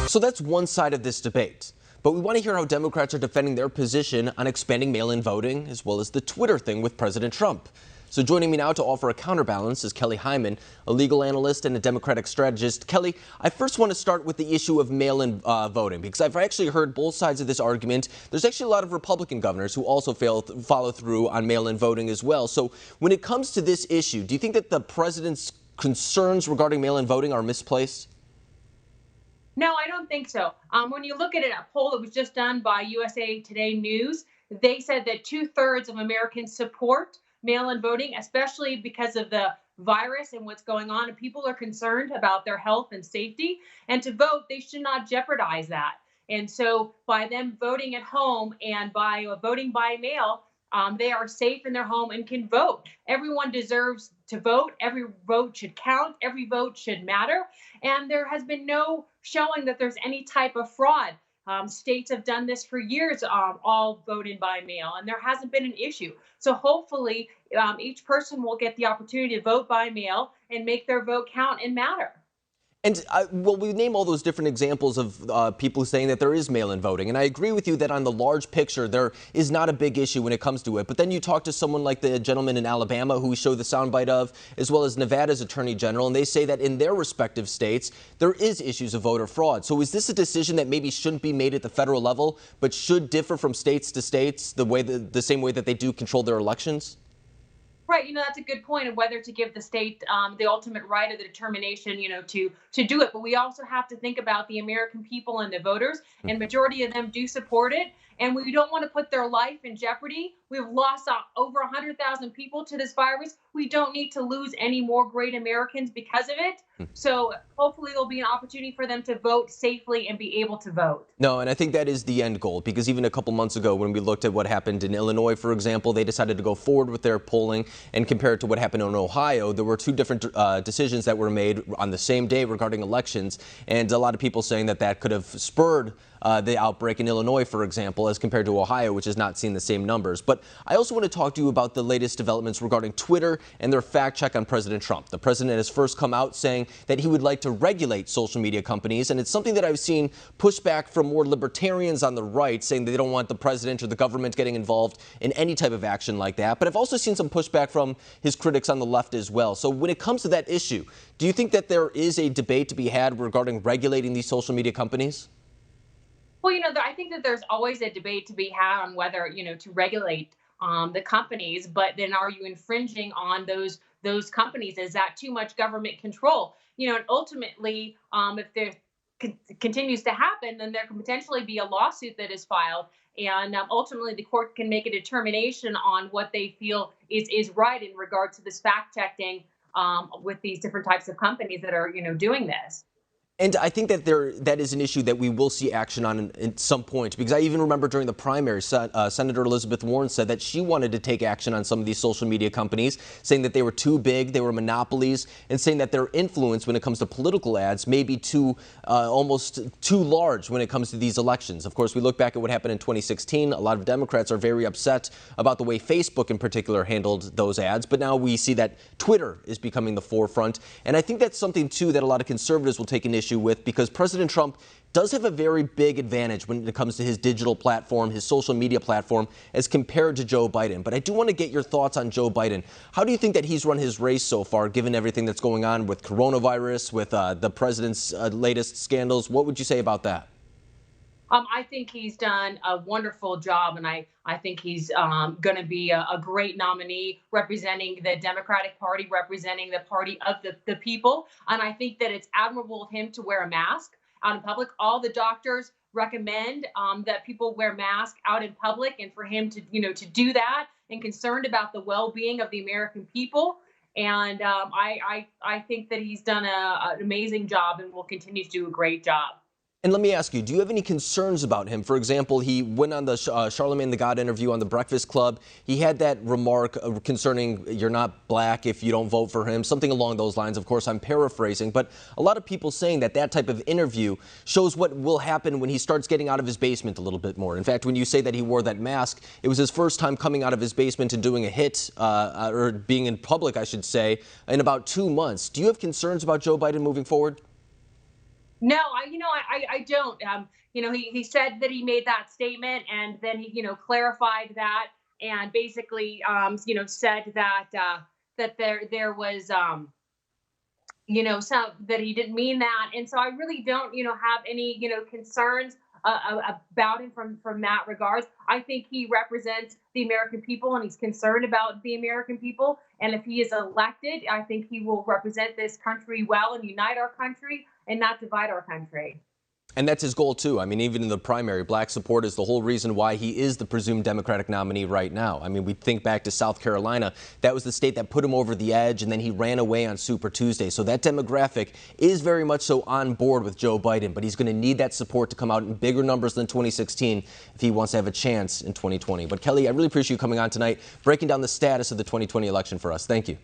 So that's one side of this debate. But we want to hear how Democrats are defending their position on expanding mail-in voting, as well as the Twitter thing with President Trump. So joining me now to offer a counterbalance is Kelly Hyman, a legal analyst and a Democratic strategist. Kelly, I first want to start with the issue of mail-in voting, because I've actually heard both sides of this argument. There's actually a lot of Republican governors who also follow through on mail-in voting as well. So when it comes to this issue, do you think that the president's concerns regarding mail-in voting are misplaced? No, I don't think so. When you look at it, a poll that was just done by USA Today News, they said that 2/3 of Americans support mail-in voting, especially because of the virus and what's going on. And people are concerned about their health and safety. And to vote, they should not jeopardize that. And so by them voting at home and by voting by mail, they are safe in their home and can vote. Everyone deserves to vote. Every vote should count. Every vote should matter. And there has been no showing that there's any type of fraud. States have done this for years, all voted by mail, and there hasn't been an issue. So hopefully each person will get the opportunity to vote by mail and make their vote count and matter. And well, we name all those different examples of people saying that there is mail-in voting. And I agree with you that on the large picture, there is not a big issue when it comes to it. But then you talk to someone like the gentleman in Alabama who we showed the soundbite of, as well as Nevada's attorney general, and they say that in their respective states, there is issues of voter fraud. So is this a decision that maybe shouldn't be made at the federal level, but should differ from states to states the same way that they do control their elections? Right, that's a good point of whether to give the state the ultimate right of the determination, to do it. But we also have to think about the American people and the voters, and majority of them do support it. And we don't want to put their life in jeopardy. We've lost over 100,000 people to this virus. We don't need to lose any more great Americans because of it. So hopefully there'll be an opportunity for them to vote safely and be able to vote. No, and I think that is the end goal, because even a couple months ago when we looked at what happened in Illinois, for example, they decided to go forward with their polling, and compared to what happened in Ohio, there were two different decisions that were made on the same day regarding elections, and a lot of people saying that that could have spurred the outbreak in Illinois, for example, as compared to Ohio, which has not seen the same numbers. But I also want to talk to you about the latest developments regarding Twitter and their fact check on President Trump. The president has first come out saying that he would like to regulate social media companies, and it's something that I've seen pushback from more libertarians on the right, saying they don't want the president or the government getting involved in any type of action like that. But I've also seen some pushback from his critics on the left as well. So when it comes to that issue, do you think that there is a debate to be had regarding regulating these social media companies? Well, I think that there's always a debate to be had on whether, to regulate the companies, but then are you infringing on those companies? Is that too much government control? And ultimately, if there continues to happen, then there can potentially be a lawsuit that is filed. And ultimately, the court can make a determination on what they feel is right in regard to this fact checking with these different types of companies that are, doing this. And I think that that is an issue that we will see action on at some point, because I even remember during the primary, Senator Elizabeth Warren said that she wanted to take action on some of these social media companies, saying that they were too big, they were monopolies, and saying that their influence when it comes to political ads may be almost too large when it comes to these elections. Of course, we look back at what happened in 2016. A lot of Democrats are very upset about the way Facebook in particular handled those ads, but now we see that Twitter is becoming the forefront. And I think that's something, too, that a lot of conservatives will take an issue with, because President Trump does have a very big advantage when it comes to his digital platform, his social media platform, as compared to Joe Biden. But I do want to get your thoughts on Joe Biden. How do you think that he's run his race so far, given everything that's going on with coronavirus, with the president's latest scandals? What would you say about that? I think he's done a wonderful job, and I think he's going to be a great nominee representing the Democratic Party, representing the party of the people. And I think that it's admirable of him to wear a mask out in public. All the doctors recommend that people wear masks out in public, and for him to do that, and concerned about the well-being of the American people. And I think that he's done an amazing job and will continue to do a great job. And let me ask you, do you have any concerns about him? For example, he went on the Charlamagne the God interview on the Breakfast Club. He had that remark concerning you're not black if you don't vote for him, something along those lines. Of course, I'm paraphrasing, but a lot of people saying that that type of interview shows what will happen when he starts getting out of his basement a little bit more. In fact, when you say that he wore that mask, it was his first time coming out of his basement and doing a hit, or being in public, I should say, in about 2 months. Do you have concerns about Joe Biden moving forward? No, I don't. He said that he made that statement, and then he, clarified that, and basically, said that that there was, some that he didn't mean that, and so I really don't, have any, concerns about him from that regards. I think he represents the American people, and he's concerned about the American people. And if he is elected, I think he will represent this country well and unite our country and not divide our country. And that's his goal, too. I mean, even in the primary, black support is the whole reason why he is the presumed Democratic nominee right now. I mean, we think back to South Carolina. That was the state that put him over the edge, and then he ran away on Super Tuesday. So that demographic is very much so on board with Joe Biden, but he's going to need that support to come out in bigger numbers than 2016 if he wants to have a chance in 2020. But, Kelly, I really appreciate you coming on tonight, breaking down the status of the 2020 election for us. Thank you.